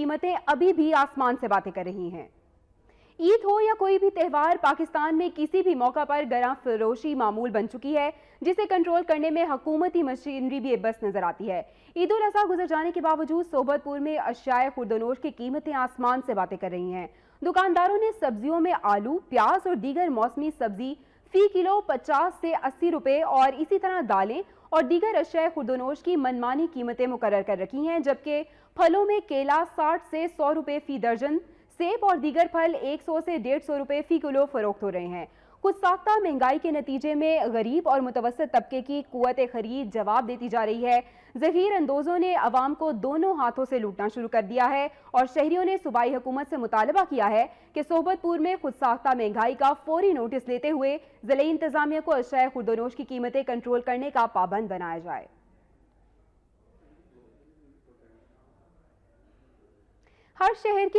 قیمتیں ابھی بھی آسمان سے باتیں کر رہی ہیں۔ عید ہو یا کوئی بھی تہوار، پاکستان میں کسی بھی موقع پر گراں فروشی معمول بن چکی ہے، جسے کنٹرول کرنے میں حکومتی مشینری بھی بس نظر آتی ہے۔ عید الاضحیٰ گزر جانے کے باوجود صحبت پور میں اشیاء خوردونوش کی قیمتیں آسمان سے باتیں کر رہی ہیں۔ دکانداروں نے سبزیوں میں آلو، پیاز اور دیگر موسمی سبزی فی کلو 50 سے 80 روپے اور اسی طرح دالیں اور دیگر اشیاء خوردونوش کی منمانی قیمتیں مقرر کر رکھی ہیں، جبکہ پھلوں میں کیلا 60 سے 100 روپے فی درجن، سیب اور دیگر پھل 100 سے 150 روپے فی کلو فروخت ہو رہے ہیں۔ خود ساختہ مہنگائی کے نتیجے میں غریب اور متوسط طبقے کی قوت خرید جواب دیتی جا رہی ہے۔ ذخیر اندوزوں نے عوام کو دونوں ہاتھوں سے لوٹنا شروع کر دیا ہے اور شہریوں نے صوبائی حکومت سے مطالبہ کیا ہے کہ صحبت پور میں خود ساختہ مہنگائی کا فوری نوٹس لیتے ہوئے ضلعی انتظامیہ کو اشیاء خوردونوش کی قیمتیں کنٹرول کرنے کا پابند بنایا جائے۔ ہر شہر کی